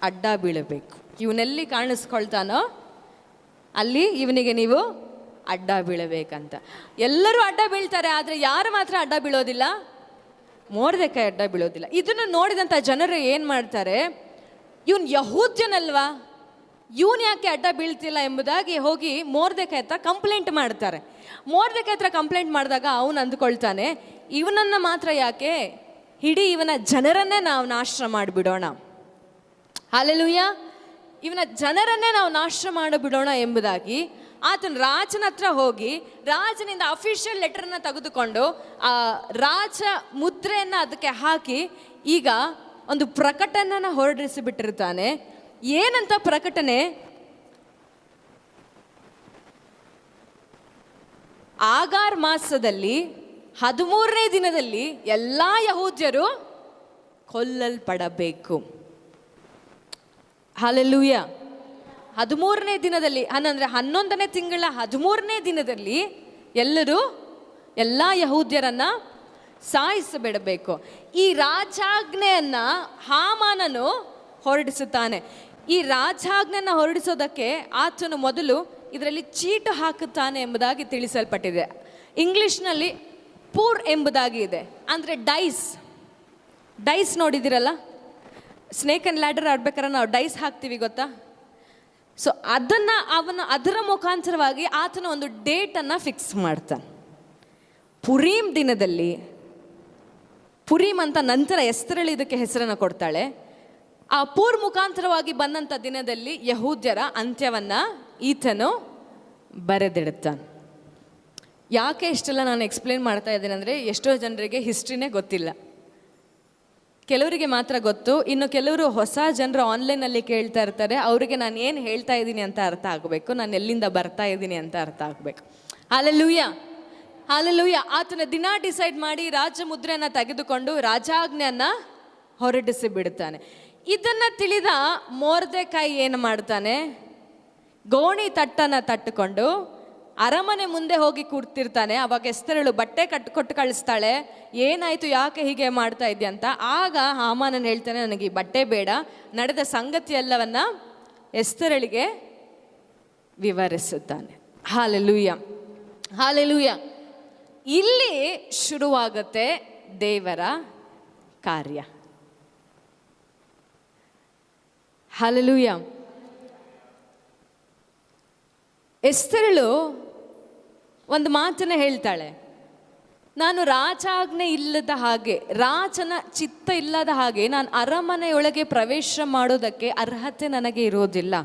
ಅಡ್ಡ ಬೀಳಬೇಕು. ಇವನೆಲ್ಲಿ ಕಾಣಿಸ್ಕೊಳ್ತಾನೋ ಅಲ್ಲಿ ಇವನಿಗೆ ನೀವು ಅಡ್ಡ ಬೀಳಬೇಕಂತ. ಎಲ್ಲರೂ ಅಡ್ಡ ಬೀಳ್ತಾರೆ, ಆದರೆ ಯಾರು ಮಾತ್ರ ಅಡ್ಡ ಬೀಳೋದಿಲ್ಲ? ಮೊರ್ದೆಕೈ ಅಡ್ಡ ಬೀಳೋದಿಲ್ಲ. ಇದನ್ನು ನೋಡಿದಂಥ ಜನರು ಏನು ಮಾಡ್ತಾರೆ? ಇವನು ಯಹೂದ್ಯನಲ್ವಾ, ಇವನು ಯಾಕೆ ಅಡ್ಡ ಬೀಳ್ತಿಲ್ಲ ಎಂಬುದಾಗಿ ಹೋಗಿ ಮೊರ್ದೆಕೈ ಹತ್ರ ಕಂಪ್ಲೇಂಟ್ ಮಾಡ್ತಾರೆ. ಮೊರ್ದೆಕೈ ಹತ್ರ ಕಂಪ್ಲೇಂಟ್ ಮಾಡಿದಾಗ ಅವನು ಅಂದುಕೊಳ್ತಾನೆ, ಇವನನ್ನು ಮಾತ್ರ ಯಾಕೆ, ಇಡೀ ಇವನ ಜನರನ್ನೇ ನಾವು ನಾಶ ಮಾಡಿಬಿಡೋಣ. ಹಲ್ಲೆಲೂಯಾ. ಇವನ ಜನರನ್ನೇ ನಾವು ನಾಶ ಮಾಡಿಬಿಡೋಣ ಎಂಬುದಾಗಿ ಆತನ ರಾಜನ ಹತ್ರ ಹೋಗಿ ರಾಜನಿಂದ ಅಫಿಷಿಯಲ್ ಲೆಟರ್ನ ತೆಗೆದುಕೊಂಡು ಆ ರಾಜ ಮುದ್ರೆಯನ್ನು ಅದಕ್ಕೆ ಹಾಕಿ ಈಗ ಒಂದು ಪ್ರಕಟಣೆನ ಹೊರಡಿಸಿಬಿಟ್ಟಿರ್ತಾನೆ. ಏನಂತ ಪ್ರಕಟಣೆ? ಆಗಾರ್ ಮಾಸದಲ್ಲಿ 13ನೇ ದಿನದಲ್ಲಿ ಎಲ್ಲ ಯಹೂದ್ಯರು ಕೊಲ್ಲಲ್ಪಡಬೇಕು. ಹಲ್ಲೆಲೂಯಾ. 13ನೇ ದಿನದಲ್ಲಿ, ಅಂದರೆ 11ನೇ ತಿಂಗಳ 13ನೇ ದಿನದಲ್ಲಿ ಎಲ್ಲ ಯಹೂದ್ಯರನ್ನ ಸಾಯಿಸಬಿಡಬೇಕು. ಈ ರಾಜಾಜ್ಞೆಯನ್ನ ಹಾಮಾನನು ಹೊರಡಿಸುತ್ತಾನೆ. ಈ ರಾಜಾಜ್ಞೆಯನ್ನು ಹೊರಡಿಸೋದಕ್ಕೆ ಆತನು ಮೊದಲು ಇದರಲ್ಲಿ ಚೀಟು ಹಾಕುತ್ತಾನೆ ಎಂಬುದಾಗಿ ತಿಳಿಸಲ್ಪಟ್ಟಿದೆ. ಇಂಗ್ಲಿಷ್ನಲ್ಲಿ ಪೂರ್ ಎಂಬುದಾಗಿ ಇದೆ, ಅಂದರೆ ಡೈಸ್ ನೋಡಿದಿರಲ್ಲ, ಸ್ನೇಕ್ ಆ್ಯಂಡ್ ಲ್ಯಾಡರ್ ಆಡ್ಬೇಕಾದ್ರೆ ನಾವು ಡೈಸ್ ಹಾಕ್ತೀವಿ, ಗೊತ್ತಾ? ಸೊ ಅದರ ಮುಖಾಂತರವಾಗಿ ಆತನ ಒಂದು ಡೇಟನ್ನು ಫಿಕ್ಸ್ ಮಾಡ್ತಾನೆ. ಪುರೀಮ್ ದಿನದಲ್ಲಿ, ಪುರೀಮ್ ಅಂತ ನಂತರ ಎಸ್ತೇರಳು ಇದಕ್ಕೆ ಹೆಸರನ್ನು ಕೊಡ್ತಾಳೆ. ಆ ಪೂರ್ ಮುಖಾಂತರವಾಗಿ ಬಂದಂಥ ದಿನದಲ್ಲಿ ಯಹೂದ್ಯರ ಅಂತ್ಯವನ್ನು ಈತನು ಬರೆದಿಡುತ್ತಾನೆ. ಯಾಕೆ ಇಷ್ಟೆಲ್ಲ ನಾನು ಎಕ್ಸ್ಪ್ಲೇನ್ ಮಾಡ್ತಾ ಇದ್ದೇನೆ ಅಂದರೆ, ಎಷ್ಟೋ ಜನರಿಗೆ ಹಿಸ್ಟ್ರಿನೇ ಗೊತ್ತಿಲ್ಲ, ಕೆಲವರಿಗೆ ಮಾತ್ರ ಗೊತ್ತು. ಇನ್ನು ಕೆಲವರು ಹೊಸ ಜನರು ಆನ್ಲೈನಲ್ಲಿ ಕೇಳ್ತಾ ಇರ್ತಾರೆ, ಅವರಿಗೆ ನಾನು ಏನು ಹೇಳ್ತಾ ಇದ್ದೀನಿ ಅಂತ ಅರ್ಥ ಆಗಬೇಕು, ನಾನು ಎಲ್ಲಿಂದ ಬರ್ತಾ ಇದ್ದೀನಿ ಅಂತ ಅರ್ಥ ಆಗಬೇಕು. ಹಲ್ಲೆಲೂಯಾ. ಹಲ್ಲೆಲೂಯಾ. ಆತನ ದಿನ ಡಿಸೈಡ್ ಮಾಡಿ ರಾಜ ಮುದ್ರೆಯನ್ನು ತೆಗೆದುಕೊಂಡು ರಾಜಾಜ್ಞೆಯನ್ನು ಹೊರಡಿಸಿ ಬಿಡ್ತಾನೆ. ಇದನ್ನು ತಿಳಿದ ಮೊರ್ದೆಕೈ ಏನು ಮಾಡ್ತಾನೆ? ಗೋಣಿ ತಟ್ಟನ್ನು ತಟ್ಟುಕೊಂಡು ಅರಮನೆ ಮುಂದೆ ಹೋಗಿ ಕೂರ್ತಿರ್ತಾನೆ. ಅವಾಗ ಎಸ್ತೇರಳು ಬಟ್ಟೆ ಕೊಟ್ಟು ಕಳಿಸ್ತಾಳೆ, ಏನಾಯಿತು, ಯಾಕೆ ಹೀಗೆ ಮಾಡ್ತಾ ಇದ್ದೆ ಅಂತ. ಆಗ ಹಾಮಾನನ್ ಹೇಳ್ತಾನೆ, ನನಗೆ ಈ ಬಟ್ಟೆ ಬೇಡ, ನಡೆದ ಸಂಗತಿ ಎಲ್ಲವನ್ನ ಎಸ್ತೇರಳಿಗೆ ವಿವರಿಸುತ್ತಾನೆ. ಹಲ್ಲೆಲೂಯಾ. ಹಲ್ಲೆಲೂಯಾ. ಇಲ್ಲಿ ಶುರುವಾಗುತ್ತೆ ದೇವರ ಕಾರ್ಯ. ಹಲ್ಲೆಲೂಯಾ. ಎಸ್ತೇರಳು ಒಂದು ಮಾತನ್ನು ಹೇಳ್ತಾಳೆ, ನಾನು ರಾಜಾಜ್ಞೆ ಇಲ್ಲದ ಹಾಗೆ, ರಾಜನ ಚಿತ್ತ ಇಲ್ಲದ ಹಾಗೆ ನಾನು ಅರಮನೆಯೊಳಗೆ ಪ್ರವೇಶ ಮಾಡೋದಕ್ಕೆ ಅರ್ಹತೆ ನನಗೆ ಇರೋದಿಲ್ಲ.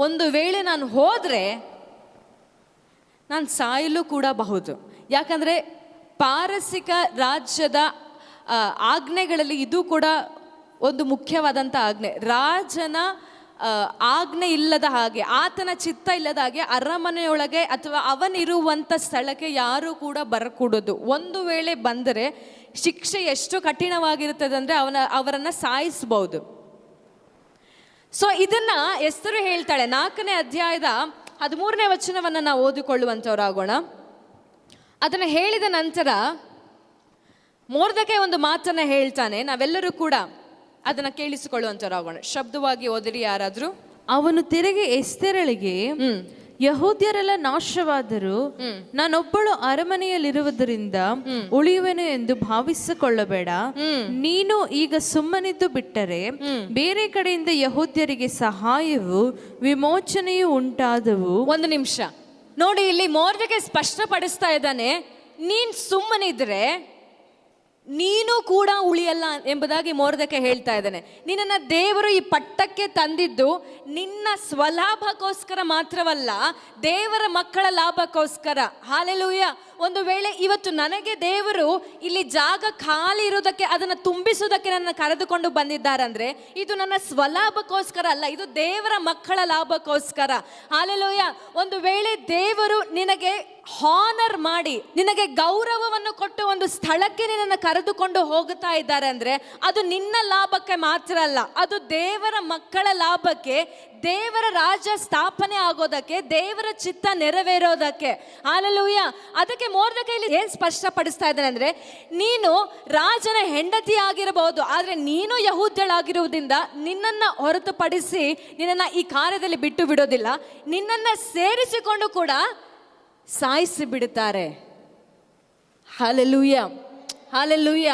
ಒಂದು ವೇಳೆ ನಾನು ಹೋದರೆ ನಾನು ಸಾಯಲು ಕೂಡ ಬಹುದು. ಯಾಕಂದರೆ ಪಾರಸಿಕ ರಾಜ್ಯದ ಆಜ್ಞೆಗಳಲ್ಲಿ ಇದು ಕೂಡ ಒಂದು ಮುಖ್ಯವಾದಂಥ ಆಜ್ಞೆ. ರಾಜನ ಆಜ್ಞೆ ಇಲ್ಲದ ಹಾಗೆ, ಆತನ ಚಿತ್ತ ಇಲ್ಲದ ಹಾಗೆ ಅರಮನೆಯೊಳಗೆ ಅಥವಾ ಅವನಿರುವಂಥ ಸ್ಥಳಕ್ಕೆ ಯಾರೂ ಕೂಡ ಬರಕೂಡದು. ಒಂದು ವೇಳೆ ಬಂದರೆ ಶಿಕ್ಷೆ ಎಷ್ಟು ಕಠಿಣವಾಗಿರುತ್ತದೆ ಅಂದರೆ ಅವರನ್ನು ಸಾಯಿಸ್ಬೋದು. ಸೊ ಇದನ್ನು ಎಸ್ತರು ಹೇಳ್ತಾಳೆ. 4ನೇ ಅಧ್ಯಾಯದ 13ನೇ ವಚನವನ್ನು ನಾವು ಓದಿಕೊಳ್ಳುವಂಥವ್ರಾಗೋಣ. ಅದನ್ನು ಹೇಳಿದ ನಂತರ ಮೊರ್ದೆಕೈ ಒಂದು ಮಾತನ್ನು ಹೇಳ್ತಾನೆ. ನಾವೆಲ್ಲರೂ ಕೂಡ ಅದನ್ನು ಕೇಳಿಸಿಕೊಳ್ಳುವಂಥವ್ರಾಗೋಣ. ಶಬ್ದವಾಗಿ ಓದಿರಿ ಯಾರಾದರೂ. ಅವನು ತಿರುಗಿ ಎಸ್ತೇರಳಿಗೆ, ಯಹೂದ್ಯರೆಲ್ಲ ನಾಶವಾದರೂ ನಾನೊಬ್ಬಳು ಅರಮನೆಯಲ್ಲಿರುವುದರಿಂದ ಉಳಿಯುವೆನು ಎಂದು ಭಾವಿಸಿಕೊಳ್ಳಬೇಡ. ನೀನು ಈಗ ಸುಮ್ಮನಿದ್ದು ಬಿಟ್ಟರೆ ಬೇರೆ ಕಡೆಯಿಂದ ಯಹೂದ್ಯರಿಗೆ ಸಹಾಯವೂ ವಿಮೋಚನೆಯೂ ಉಂಟಾದವು. ಒಂದು ನಿಮಿಷ ನೋಡಿ, ಇಲ್ಲಿ ಮೊರ್ದೆಕೈ ಸ್ಪಷ್ಟಪಡಿಸ್ತಾ ಇದ್ದಾನೆ, ನೀನ್ ಸುಮ್ಮನಿದ್ರೆ ನೀನು ಕೂಡ ಉಳಿಯಲ್ಲ ಎಂಬುದಾಗಿ ಮೊರ್ದೆಕೈ ಹೇಳ್ತಾ ಇದ್ದಾನೆ. ನಿನ್ನನ್ನು ದೇವರು ಈ ಪಟ್ಟಕ್ಕೆ ತಂದಿದ್ದು ನಿನ್ನ ಸ್ವಲಾಭಕ್ಕೋಸ್ಕರ ಮಾತ್ರವಲ್ಲ, ದೇವರ ಮಕ್ಕಳ ಲಾಭಕ್ಕೋಸ್ಕರ. ಹಾಲೆಲೂಯ. ಒಂದು ವೇಳೆ ಇವತ್ತು ನನಗೆ ದೇವರು ಇಲ್ಲಿ ಜಾಗ ಖಾಲಿ ಇರೋದಕ್ಕೆ, ಅದನ್ನು ತುಂಬಿಸುವುದಕ್ಕೆ ನನ್ನ ಕರೆದುಕೊಂಡು ಬಂದಿದ್ದಾರಂದ್ರೆ ಇದು ನನ್ನ ಸ್ವಲಾಭಕ್ಕೋಸ್ಕರ ಅಲ್ಲ, ಇದು ದೇವರ ಮಕ್ಕಳ ಲಾಭಕ್ಕೋಸ್ಕರ. ಹಾಲೆಲೂಯ. ಒಂದು ವೇಳೆ ದೇವರು ನಿನಗೆ ಹಾನರ್ ಮಾಡಿ, ನಿನಗೆ ಗೌರವವನ್ನು ಕೊಟ್ಟು ಒಂದು ಸ್ಥಳಕ್ಕೆ ನಿನ್ನನ್ನು ಕರೆದುಕೊಂಡು ಹೋಗುತ್ತಾ ಇದ್ದಾರೆ ಅಂದ್ರೆ ಅದು ನಿನ್ನ ಲಾಭಕ್ಕೆ ಮಾತ್ರ ಅಲ್ಲ, ಅದು ದೇವರ ಮಕ್ಕಳ ಲಾಭಕ್ಕೆ, ದೇವರ ರಾಜ್ಯ ಸ್ಥಾಪನೆ ಆಗೋದಕ್ಕೆ, ದೇವರ ಚಿತ್ತ ನೆರವೇರೋದಕ್ಕೆ. ಹಾಲೆಲೂಯ. ಅದಕ್ಕೆ ಮೊರ್ದೆಕೈಲಿ ಏನ್ ಸ್ಪಷ್ಟಪಡಿಸ್ತಾ ಇದ್ದಾನೆ ಅಂದ್ರೆ, ನೀನು ರಾಜನ ಹೆಂಡತಿ ಆಗಿರಬಹುದು, ಆದ್ರೆ ನೀನು ಯಹೂದ್ಯಳಾಗಿರುವುದರಿಂದ ನಿನ್ನನ್ನು ಹೊರತುಪಡಿಸಿ ನಿನ್ನನ್ನು ಈ ಕಾರ್ಯದಲ್ಲಿ ಬಿಟ್ಟು ಬಿಡೋದಿಲ್ಲ, ನಿನ್ನನ್ನು ಸೇರಿಸಿಕೊಂಡು ಕೂಡ ಸಾಯಿಸಿ ಬಿಡುತ್ತಾರೆ. Hallelujah, hallelujah.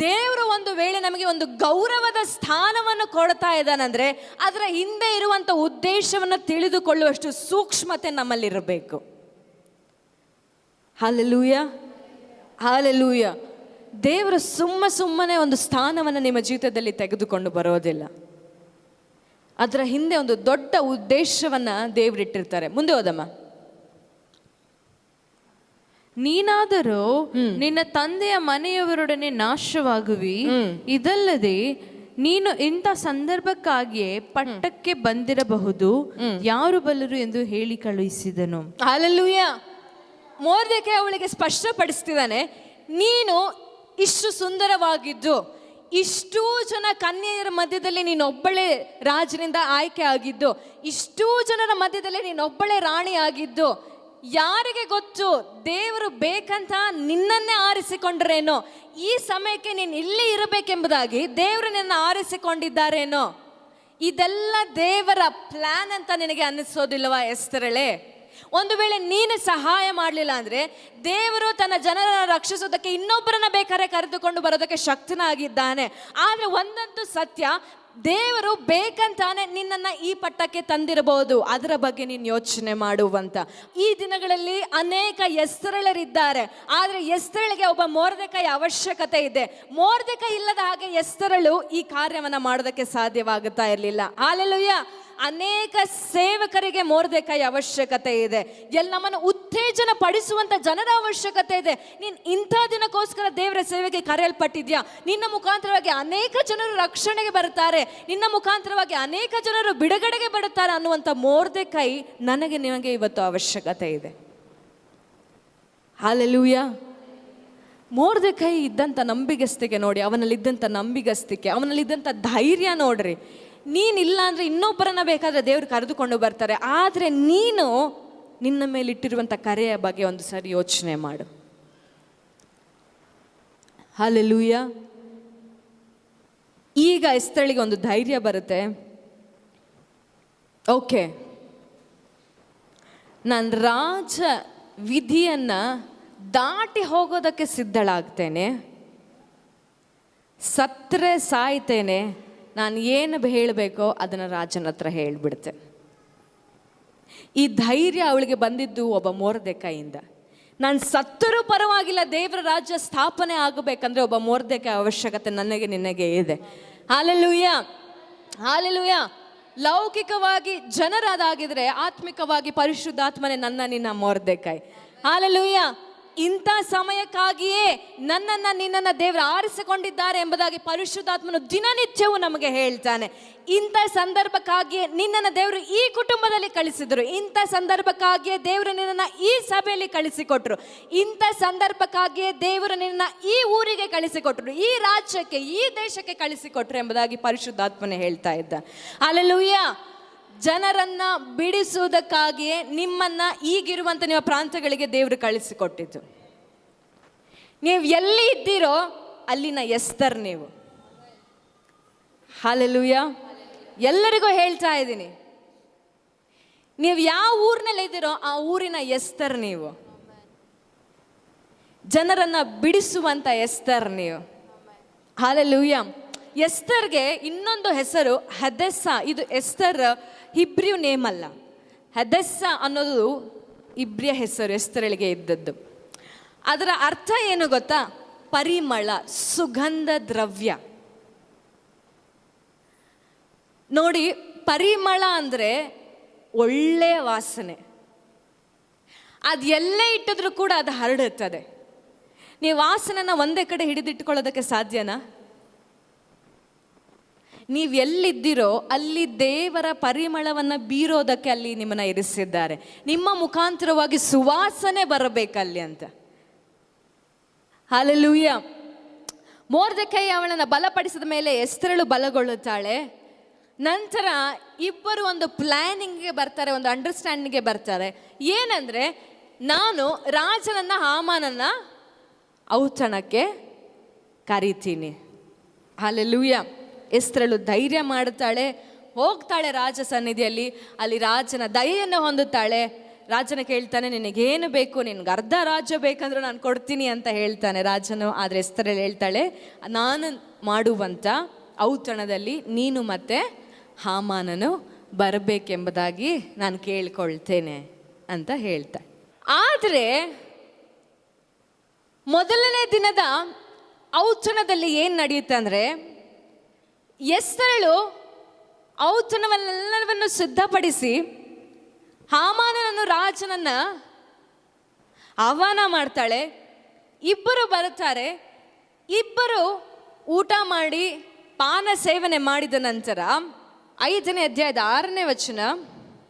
ದೇವರು ಒಂದು ವೇಳೆ ನಮಗೆ ಒಂದು ಗೌರವದ ಸ್ಥಾನವನ್ನು ಕೊಡ್ತಾ ಇದ್ದಾನಂದ್ರೆ ಅದರ ಹಿಂದೆ ಇರುವಂಥ ಉದ್ದೇಶವನ್ನು ತಿಳಿದುಕೊಳ್ಳುವಷ್ಟು ಸೂಕ್ಷ್ಮತೆ ನಮ್ಮಲ್ಲಿರಬೇಕು. Hallelujah, hallelujah. ದೇವರು ಸುಮ್ಮನೆ ಒಂದು ಸ್ಥಾನವನ್ನು ನಿಮ್ಮ ಜೀವಿತದಲ್ಲಿ ತೆಗೆದುಕೊಂಡು ಬರೋದಿಲ್ಲ. ಅದರ ಹಿಂದೆ ಒಂದು ದೊಡ್ಡ ಉದ್ದೇಶವನ್ನು ದೇವರಿಟ್ಟಿರ್ತಾರೆ. ಮುಂದೆ ಹೋದಮ್ಮ. ನೀನಾದರೂ ನಿನ್ನ ತಂದೆಯ ಮನೆಯವರೊಡನೆ ನಾಶವಾಗುವಿ. ಇದಲ್ಲದೆ ನೀನು ಇಂಥ ಸಂದರ್ಭಕ್ಕಾಗಿಯೇ ಪಟ್ಟಕ್ಕೆ ಬಂದಿರಬಹುದು, ಯಾರು ಬಲ್ಲರು ಎಂದು ಹೇಳಿ ಕಳುಹಿಸಿದನು. ಹಲ್ಲೆಲೂಯ. ಮೊರ್ದೆಕೈ ಅವಳಿಗೆ ಸ್ಪಷ್ಟಪಡಿಸ್ತಿದ್ದಾನೆ, ನೀನು ಇಷ್ಟು ಸುಂದರವಾಗಿದ್ದು, ಇಷ್ಟೂ ಜನ ಕನ್ಯೆಯರ ಮಧ್ಯದಲ್ಲಿ ನೀನೊಬ್ಬಳೇ ರಾಜನಿಂದ ಆಯ್ಕೆ ಆಗಿದ್ದು, ಇಷ್ಟೂ ಜನರ ಮಧ್ಯದಲ್ಲಿ ನೀನೊಬ್ಬಳೇ ರಾಣಿ ಆಗಿದ್ದು, ಯಾರಿಗೆ ಗೊತ್ತು ದೇವರು ಬೇಕಂತ ನಿನ್ನನ್ನೇ ಆರಿಸಿಕೊಂಡ್ರೇನೋ, ಈ ಸಮಯಕ್ಕೆ ನೀನು ಇಲ್ಲಿ ಇರಬೇಕೆಂಬುದಾಗಿ ದೇವರು ನಿನ್ನ ಆರಿಸಿಕೊಂಡಿದ್ದಾರೇನೋ. ಇದೆಲ್ಲ ದೇವರ ಪ್ಲಾನ್ ಅಂತ ನಿನಗೆ ಅನ್ನಿಸೋದಿಲ್ವಾ ಎಸ್ತರಳೆ? ಒಂದು ವೇಳೆ ನೀನು ಸಹಾಯ ಮಾಡಲಿಲ್ಲ ಅಂದರೆ ದೇವರು ತನ್ನ ಜನರನ್ನು ರಕ್ಷಿಸೋದಕ್ಕೆ ಇನ್ನೊಬ್ಬರನ್ನ ಬೇಕಾದ್ರೆ ಕರೆದುಕೊಂಡು ಬರೋದಕ್ಕೆ ಶಕ್ತನಾಗಿದ್ದಾನೆ. ಆದರೆ ಒಂದಂತೂ ಸತ್ಯ, ದೇವರು ಬೇಕಂತಾನೆ ನಿನ್ನನ್ನು ಈ ಪಟ್ಟಕ್ಕೆ ತಂದಿರಬಹುದು. ಅದರ ಬಗ್ಗೆ ನೀನು ಯೋಚನೆ ಮಾಡುವಂತ. ಈ ದಿನಗಳಲ್ಲಿ ಅನೇಕ ಎಸ್ತರಳರಿದ್ದಾರೆ, ಆದರೆ ಎಸ್ತರಳಿಗೆ ಒಬ್ಬ ಮೊರ್ದೆಕೈ ಅವಶ್ಯಕತೆ ಇದೆ. ಮೊರ್ದೆಕೈ ಇಲ್ಲದ ಹಾಗೆ ಎಸ್ತರಳು ಈ ಕಾರ್ಯವನ್ನು ಮಾಡೋದಕ್ಕೆ ಸಾಧ್ಯವಾಗುತ್ತಾ ಇರಲಿಲ್ಲ. ಹಾಲೆಲೂಯ. ಅನೇಕ ಸೇವಕರಿಗೆ ಮೊರ್ದೆಕೈ ಅವಶ್ಯಕತೆ ಇದೆ. ನಮ್ಮನ್ನು ಉತ್ತೇಜನ ಪಡಿಸುವಂತ ಜನರ ಅವಶ್ಯಕತೆ ಇದೆ. ನೀನು ಇಂಥ ದಿನಕ್ಕೋಸ್ಕರ ದೇವರ ಸೇವೆಗೆ ಕರೆಯಲ್ಪಟ್ಟಿದ್ಯಾ? ನಿನ್ನ ಮುಖಾಂತರವಾಗಿ ಅನೇಕ ಜನರು ರಕ್ಷಣೆಗೆ ಬರುತ್ತಾರೆ, ನಿನ್ನ ಮುಖಾಂತರವಾಗಿ ಅನೇಕ ಜನರು ಬಿಡುಗಡೆಗೆ ಬರುತ್ತಾರೆ ಅನ್ನುವಂಥ ಮೊರ್ದೆಕೈ ನನಗೆ ನಿಮಗೆ ಇವತ್ತು ಅವಶ್ಯಕತೆ ಇದೆ. ಹಾಲೆಲೂಯ. ಮೊರ್ದೆಕೈ ಇದ್ದಂಥ ನಂಬಿಗಸ್ತಿಕೆ ನೋಡಿ, ಅವನಲ್ಲಿದ್ದಂಥ ನಂಬಿಗಸ್ತಿಕೆ, ಅವನಲ್ಲಿದ್ದಂಥ ಧೈರ್ಯ ನೋಡ್ರಿ. ನೀನಿಲ್ಲ ಅಂದರೆ ಇನ್ನೊಬ್ಬರನ್ನ ಬೇಕಾದರೆ ದೇವರು ಕರೆದುಕೊಂಡು ಬರ್ತಾರೆ, ಆದರೆ ನೀನು ನಿನ್ನ ಮೇಲಿಟ್ಟಿರುವಂಥ ಕರೆಯ ಬಗ್ಗೆ ಒಂದು ಸರಿ ಯೋಚನೆ ಮಾಡು. ಹಲ್ಲೆಲೂಯ. ಈಗ ಎಸ್ತಳಿಗೆ ಒಂದು ಧೈರ್ಯ ಬರುತ್ತೆ. ಓಕೆ, ನಾನು ರಾಜ ವಿಧಿಯನ್ನು ದಾಟಿ ಹೋಗೋದಕ್ಕೆ ಸಿದ್ಧಳಾಗ್ತೇನೆ, ಸತ್ತರೆ ಸಾಯ್ತೇನೆ, ನಾನು ಏನು ಹೇಳಬೇಕೋ ಅದನ್ನು ರಾಜನ ಹತ್ರ ಹೇಳಿಬಿಡ್ತೆ. ಈ ಧೈರ್ಯ ಅವಳಿಗೆ ಬಂದಿದ್ದು ಒಬ್ಬ ಮೊರ್ದೆಕೈಯಿಂದ. ನಾನು ಸತ್ತರೂ ಪರವಾಗಿಲ್ಲ, ದೇವರ ರಾಜ್ಯ ಸ್ಥಾಪನೆ ಆಗಬೇಕಂದ್ರೆ ಒಬ್ಬ ಮೊರ್ದೆಕಾಯಿ ಅವಶ್ಯಕತೆ ನನಗೆ ನಿನಗೆ ಇದೆ. Hallelujah, hallelujah. ಲೌಕಿಕವಾಗಿ ಜನರಾದಾಗಿದ್ರೆ ಆತ್ಮಿಕವಾಗಿ ಪರಿಶುದ್ಧಾತ್ಮನೆ ನನ್ನ ನಿನ್ನ ಮೊರ್ದೆಕಾಯಿ. ಹಾಲೆಲೂಯ. ಇಂಥ ಸಮಯಕ್ಕಾಗಿಯೇ ನನ್ನನ್ನು ನಿನ್ನನ್ನು ದೇವರು ಆರಿಸಿಕೊಂಡಿದ್ದಾರೆ ಎಂಬುದಾಗಿ ಪರಿಶುದ್ಧಾತ್ಮನು ದಿನನಿತ್ಯವೂ ನಮಗೆ ಹೇಳ್ತಾನೆ. ಇಂಥ ಸಂದರ್ಭಕ್ಕಾಗಿಯೇ ನಿನ್ನನ್ನು ದೇವರು ಈ ಕುಟುಂಬದಲ್ಲಿ ಕಳಿಸಿದರು, ಇಂಥ ಸಂದರ್ಭಕ್ಕಾಗಿಯೇ ದೇವರು ನಿನ್ನನ್ನು ಈ ಸಭೆಯಲ್ಲಿ ಕಳಿಸಿಕೊಟ್ರು, ಇಂಥ ಸಂದರ್ಭಕ್ಕಾಗಿಯೇ ದೇವರು ನಿನ್ನನ್ನು ಈ ಊರಿಗೆ ಕಳಿಸಿಕೊಟ್ರು, ಈ ರಾಜ್ಯಕ್ಕೆ ಈ ದೇಶಕ್ಕೆ ಕಳಿಸಿಕೊಟ್ರು ಎಂಬುದಾಗಿ ಪರಿಶುದ್ಧಾತ್ಮನೇ ಹೇಳ್ತಾ ಇದ್ದ. ಹಲ್ಲೆಲೂಯಾ. ಜನರನ್ನ ಬಿಡಿಸುವುದಕ್ಕಾಗಿಯೇ ನಿಮ್ಮನ್ನ ಈಗಿರುವಂತ ನಿಮ್ಮ ಪ್ರಾಂತ್ಯಗಳಿಗೆ ದೇವರು ಕಳಿಸಿಕೊಟ್ಟಿದ್ದು. ನೀವು ಎಲ್ಲಿ ಇದ್ದೀರೋ ಅಲ್ಲಿನ ಎಸ್ತರ್ ನೀವು. ಹಲ್ಲೆಲೂಯಾ. ಎಲ್ಲರಿಗೂ ಹೇಳ್ತಾ ಇದ್ದೀನಿ, ನೀವು ಯಾವ ಊರಿನಲ್ಲಿ ಇದ್ದೀರೋ ಆ ಊರಿನ ಎಸ್ತರ್ ನೀವು, ಜನರನ್ನ ಬಿಡಿಸುವಂತ ಎಸ್ತರ್ ನೀವು. ಹಲ್ಲೆಲೂಯಾ. ಎಸ್ತರ್ಗೆ ಇನ್ನೊಂದು ಹೆಸರು ಹದೆಸ್ಸ. ಇದು ಎಸ್ತರ್ ಹಿಬ್ರಿಯು ನೇಮ್ ಅಲ್ಲ. ಹದೆಸ್ಸ ಅನ್ನೋದು ಇಬ್ರಿಯ ಹೆಸರು ಎಸ್ತರಳಿಗೆ ಇದ್ದದ್ದು. ಅದರ ಅರ್ಥ ಏನು ಗೊತ್ತಾ? ಪರಿಮಳ, ಸುಗಂಧ ದ್ರವ್ಯ. ನೋಡಿ, ಪರಿಮಳ ಅಂದರೆ ಒಳ್ಳೆಯ ವಾಸನೆ. ಅದು ಎಲ್ಲೇ ಇಟ್ಟಿದ್ರೂ ಕೂಡ ಅದು ಹರಡುತ್ತದೆ. ನೀವು ವಾಸನೆನ ಒಂದೇ ಕಡೆ ಹಿಡಿದಿಟ್ಕೊಳ್ಳೋದಕ್ಕೆ ಸಾಧ್ಯನಾ? ನೀವು ಎಲ್ಲಿದ್ದೀರೋ ಅಲ್ಲಿ ದೇವರ ಪರಿಮಳವನ್ನು ಬೀರೋದಕ್ಕೆ ಅಲ್ಲಿ ನಿಮ್ಮನ್ನು ಇರಿಸಿದ್ದಾರೆ. ನಿಮ್ಮ ಮುಖಾಂತರವಾಗಿ ಸುವಾಸನೆ ಬರಬೇಕಲ್ಲಿ ಅಂತ. ಹಲ್ಲೆಲೂಯಾ. ಮೊರ್ದೆಕೈ ಅವಳನ್ನು ಬಲಪಡಿಸಿದ ಮೇಲೆ ಎಸ್ತರಳು ಬಲಗೊಳ್ಳುತ್ತಾಳೆ. ನಂತರ ಇಬ್ಬರು ಒಂದು ಪ್ಲ್ಯಾನಿಂಗ್ಗೆ ಬರ್ತಾರೆ, ಒಂದು ಅಂಡರ್ಸ್ಟ್ಯಾಂಡಿಂಗ್ಗೆ ಬರ್ತಾರೆ. ಏನಂದರೆ, ನಾನು ರಾಜನನ್ನ ಹಾಮಾನನ್ನ ಔತಣಕ್ಕೆ ಕರೀತೀನಿ. ಹಲ್ಲೆಲೂಯಾ. ಎಸ್ತರಳು ಧೈರ್ಯ ಮಾಡುತ್ತಾಳೆ, ಹೋಗ್ತಾಳೆ ರಾಜ ಸನ್ನಿಧಿಯಲ್ಲಿ. ಅಲ್ಲಿ ರಾಜನ ದಯೆಯನ್ನು ಹೊಂದುತ್ತಾಳೆ. ರಾಜನ ಕೇಳ್ತಾನೆ, ನಿನಗೇನು ಬೇಕು? ನಿನ್ಗೆ ಅರ್ಧ ರಾಜ್ಯ ಬೇಕಂದ್ರೆ ನಾನು ಕೊಡ್ತೀನಿ ಅಂತ ಹೇಳ್ತಾನೆ ರಾಜನು. ಆದರೆ ಎಸ್ತರಳು ಹೇಳ್ತಾಳೆ, ನಾನು ಮಾಡುವಂಥ ಔತಣದಲ್ಲಿ ನೀನು ಮತ್ತೆ ಹಾಮಾನನು ಬರಬೇಕೆಂಬುದಾಗಿ ನಾನು ಕೇಳ್ಕೊಳ್ತೇನೆ ಅಂತ ಹೇಳ್ತಾಳೆ. ಆದರೆ ಮೊದಲನೇ ದಿನದ ಔತಣದಲ್ಲಿ ಏನು ನಡೆಯುತ್ತೆ ಅಂದರೆ, ಎಸ್ತರಳು ಔತಣವನ್ನೆಲ್ಲವನ್ನು ಸಿದ್ಧಪಡಿಸಿ ಹಾಮಾನನನ್ನು ರಾಜನನ್ನ ಆಹ್ವಾನ ಮಾಡ್ತಾಳೆ. ಇಬ್ಬರು ಬರುತ್ತಾರೆ. ಇಬ್ಬರು ಊಟ ಮಾಡಿ ಪಾನ ಸೇವನೆ ಮಾಡಿದ ನಂತರ 5ನೇ ಅಧ್ಯಾಯದ 6ನೇ ವಚನ,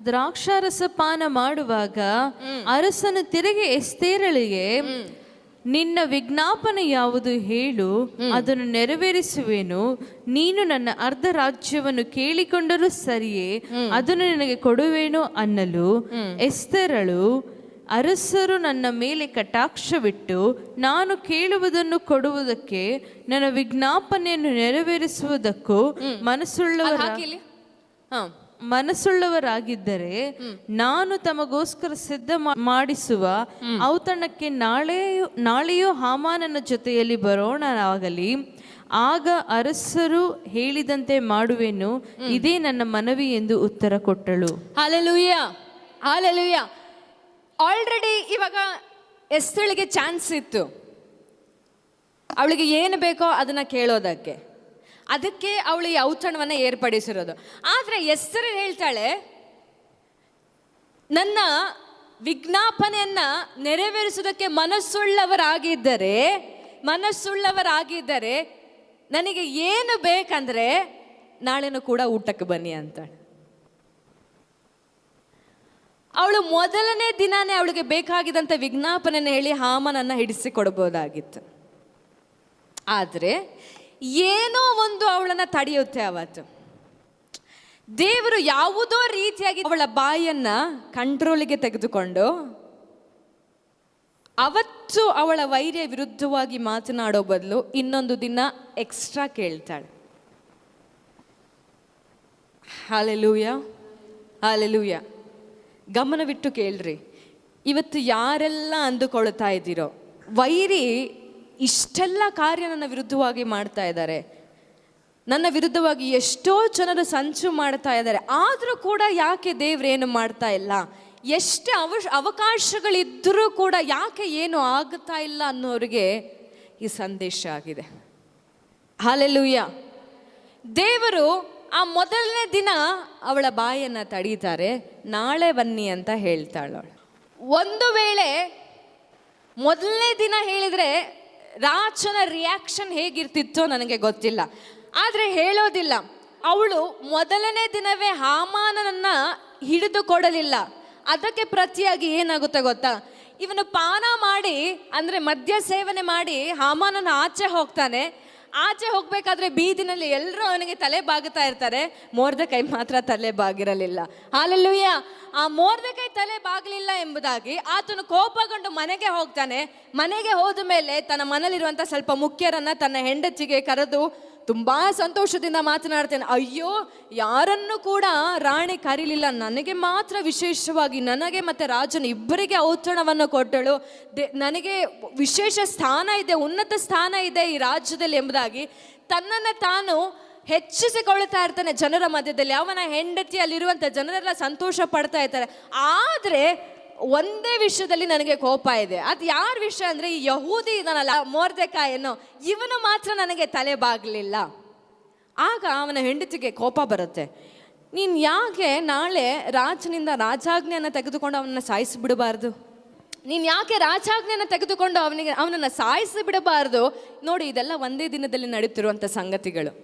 ದ್ರಾಕ್ಷಾರಸ ಪಾನ ಮಾಡುವಾಗ ಅರಸನು ತಿರುಗಿ ಎಸ್ತೇರಳಿಗೆ, ನಿನ್ನ ವಿಜ್ಞಾಪನೆ ಯಾವುದು ಹೇಳು, ಅದನ್ನು ನೆರವೇರಿಸುವೆನು. ನೀನು ನನ್ನ ಅರ್ಧ ರಾಜ್ಯವನ್ನು ಕೇಳಿಕೊಂಡರೂ ಸರಿಯೇ, ಅದನ್ನು ನಿನಗೆ ಕೊಡುವೇನು ಅನ್ನಲು, ಎಸ್ತೇರಳು, ಅರಸರು ನನ್ನ ಮೇಲೆ ಕಟಾಕ್ಷವಿಟ್ಟು ನಾನು ಕೇಳುವುದನ್ನು ಕೊಡುವುದಕ್ಕೆ ನನ್ನ ವಿಜ್ಞಾಪನೆಯನ್ನು ನೆರವೇರಿಸುವುದಕ್ಕೂ ಮನಸ್ಸುಳ್ಳವರಾಗಿದ್ದರೆ ನಾನು ತಮಗೋಸ್ಕರ ಸಿದ್ಧ ಮಾಡಿಸುವ ಔತಣಕ್ಕೆ ನಾಳೆಯೋ ಹಾಮಾನನ ಜೊತೆಯಲ್ಲಿ ಬರೋಣವಾಗಲಿ. ಆಗ ಅರಸರು ಹೇಳಿದಂತೆ ಮಾಡುವೆನು. ಇದೇ ನನ್ನ ಮನವಿ ಎಂದು ಉತ್ತರ ಕೊಟ್ಟಳು. Hallelujah, hallelujah. ಆಲ್ರೆಡಿ ಇವಾಗ ಎಸ್ತಳಿಗೆ ಚಾನ್ಸ್ ಇತ್ತು, ಅವಳಿಗೆ ಏನು ಬೇಕೋ ಅದನ್ನ ಕೇಳೋದಕ್ಕೆ. ಅದಕ್ಕೆ ಅವಳು ಈ ಔತಣವನ್ನು ಏರ್ಪಡಿಸಿರೋದು. ಆದರೆ ಎಸ್ತರ್ ಹೇಳ್ತಾಳೆ, ನನ್ನ ವಿಜ್ಞಾಪನೆಯನ್ನ ನೆರವೇರಿಸುವುದಕ್ಕೆ ಮನಸ್ಸುಳ್ಳವರಾಗಿದ್ದರೆ ನನಗೆ ಏನು ಬೇಕಂದ್ರೆ ನಾಳೆನೂ ಕೂಡ ಊಟಕ್ಕೆ ಬನ್ನಿ ಅಂತಾಳೆ. ಅವಳು ಮೊದಲನೇ ದಿನಾನೇ ಅವಳಿಗೆ ಬೇಕಾಗಿದ್ದಂಥ ವಿಜ್ಞಾಪನೆಯನ್ನು ಹೇಳಿ ಹಾಮನನ್ನ ಹಿಡಿಸಿ ಕೊಡ್ಬೋದಾಗಿತ್ತು. ಆದರೆ ಏನೋ ಒಂದು ಅವಳನ್ನು ತಡೆಯುತ್ತೆ. ಅವತ್ತು ದೇವರು ಯಾವುದೋ ರೀತಿಯಾಗಿ ಅವಳ ಬಾಯನ್ನ ಕಂಟ್ರೋಲಿಗೆ ತೆಗೆದುಕೊಂಡು ಅವತ್ತು ಅವಳ ವೈರ್ಯ ವಿರುದ್ಧವಾಗಿ ಮಾತನಾಡೋ ಬದಲು ಇನ್ನೊಂದು ದಿನ ಎಕ್ಸ್ಟ್ರಾ ಕೇಳ್ತಾಳೆ. Hallelujah, hallelujah. ಗಮನವಿಟ್ಟು ಕೇಳ್ರಿ. ಇವತ್ತು ಯಾರೆಲ್ಲ ಅಂದುಕೊಳ್ತಾ ಇದ್ದೀರೋ, ವೈರಿ ಇಷ್ಟೆಲ್ಲ ಕಾರ್ಯ ನನ್ನ ವಿರುದ್ಧವಾಗಿ ಮಾಡ್ತಾ ಇದ್ದಾರೆ, ನನ್ನ ವಿರುದ್ಧವಾಗಿ ಎಷ್ಟೋ ಜನರು ಸಂಚು ಮಾಡ್ತಾ ಇದ್ದಾರೆ, ಆದರೂ ಕೂಡ ಯಾಕೆ ದೇವ್ರೇನು ಮಾಡ್ತಾ ಇಲ್ಲ, ಎಷ್ಟು ಅವಕಾಶಗಳಿದ್ದರೂ ಕೂಡ ಯಾಕೆ ಏನು ಆಗುತ್ತಾ ಇಲ್ಲ ಅನ್ನೋರಿಗೆ ಈ ಸಂದೇಶ ಆಗಿದೆ. ಹಲ್ಲೆಲೂಯಾ. ದೇವರು ಆ ಮೊದಲನೇ ದಿನ ಅವಳ ಬಾಯನ್ನು ತಡೀತಾರೆ, ನಾಳೆ ಬನ್ನಿ ಅಂತ ಹೇಳ್ತಾಳವಳು. ಒಂದು ವೇಳೆ ಮೊದಲನೇ ದಿನ ಹೇಳಿದರೆ ರಾಜನ ರಿಯಾಕ್ಷನ್ ಹೇಗಿರ್ತಿತ್ತೋ ನನಗೆ ಗೊತ್ತಿಲ್ಲ, ಆದರೆ ಹೇಳೋದಿಲ್ಲ. ಅವಳು ಮೊದಲನೇ ದಿನವೇ ಹಾಮಾನನನ್ನ ಹಿಡಿದು ಕೊಡಲಿಲ್ಲ. ಅದಕ್ಕೆ ಪ್ರತಿಯಾಗಿ ಏನಾಗುತ್ತೆ ಗೊತ್ತಾ, ಇವನು ಪಾನ ಮಾಡಿ ಅಂದರೆ ಮದ್ಯ ಸೇವನೆ ಮಾಡಿ ಹಾಮಾನನ ಆಚೆ ಹೋಗ್ತಾನೆ. ಆಚೆ ಹೋಗ್ಬೇಕಾದ್ರೆ ಬೀದಿನಲ್ಲಿ ಎಲ್ಲರೂ ಅವನಿಗೆ ತಲೆ ಬಾಗುತ್ತಾ ಇರ್ತಾರೆ, ಮೊರ್ದೆಕೈ ಮಾತ್ರ ತಲೆ ಬಾಗಿರಲಿಲ್ಲ. ಹಲ್ಲೆಲೂಯಾ. ಆ ಮೊರ್ದೆಕೈ ತಲೆ ಬಾಗಲಿಲ್ಲ ಎಂಬುದಾಗಿ ಆತನು ಕೋಪಗೊಂಡು ಮನೆಗೆ ಹೋಗ್ತಾನೆ. ಮನೆಗೆ ಹೋದ ಮೇಲೆ ತನ್ನ ಮನೇಲಿರುವಂಥ ಸ್ವಲ್ಪ ಮುಖ್ಯರನ್ನ ತನ್ನ ಹೆಂಡತಿಗೆ ಕರೆದು ತುಂಬ ಸಂತೋಷದಿಂದ ಮಾತನಾಡ್ತೇನೆ, ಅಯ್ಯೋ ಯಾರನ್ನು ಕೂಡ ರಾಣಿ ಕರೀಲಿಲ್ಲ, ನನಗೆ ಮಾತ್ರ ವಿಶೇಷವಾಗಿ, ನನಗೆ ಮತ್ತು ರಾಜನು ಇಬ್ಬರಿಗೆ ಔತಣವನ್ನು ಕೊಟ್ಟಳು, ನನಗೆ ವಿಶೇಷ ಸ್ಥಾನ ಇದೆ, ಉನ್ನತ ಸ್ಥಾನ ಇದೆ ಈ ರಾಜ್ಯದಲ್ಲಿ ಎಂಬುದಾಗಿ ತನ್ನನ್ನು ತಾನು ಹೆಚ್ಚಿಸಿಕೊಳ್ತಾ ಇರ್ತಾನೆ ಜನರ ಮಧ್ಯದಲ್ಲಿ. ಅವನ ಹೆಂಡತಿಯಲ್ಲಿರುವಂಥ ಜನರೆಲ್ಲ ಸಂತೋಷ ಪಡ್ತಾ ಇರ್ತಾರೆ. ಆದರೆ ಒಂದೇ ವಿಷಯದಲ್ಲಿ ನನಗೆ ಕೋಪ ಇದೆ. ಅದು ಯಾರ ವಿಷಯ ಅಂದರೆ, ಈ ಯಹೂದಿ ಇದನ್ನಲ್ಲ ಮೊರ್ದೆಕಾಯನು, ಇವನು ಮಾತ್ರ ನನಗೆ ತಲೆ ಬಾಗಲಿಲ್ಲ. ಆಗ ಅವನ ಹೆಂಡತಿಗೆ ಕೋಪ ಬರುತ್ತೆ. ನೀನು ಯಾಕೆ ನಾಳೆ ರಾಜನಿಂದ ರಾಜಾಜ್ಞೆಯನ್ನು ತೆಗೆದುಕೊಂಡು ಅವನನ್ನು ಸಾಯಿಸಿಬಿಡಬಾರ್ದು? ನೀನು ಯಾಕೆ ರಾಜಾಜ್ಞೆಯನ್ನು ತೆಗೆದುಕೊಂಡು ಅವನನ್ನು ಸಾಯಿಸಿಬಿಡಬಾರ್ದು? ನೋಡಿ, ಇದೆಲ್ಲ ಒಂದೇ ದಿನದಲ್ಲಿ ನಡೀತಿರುವಂಥ ಸಂಗತಿಗಳು.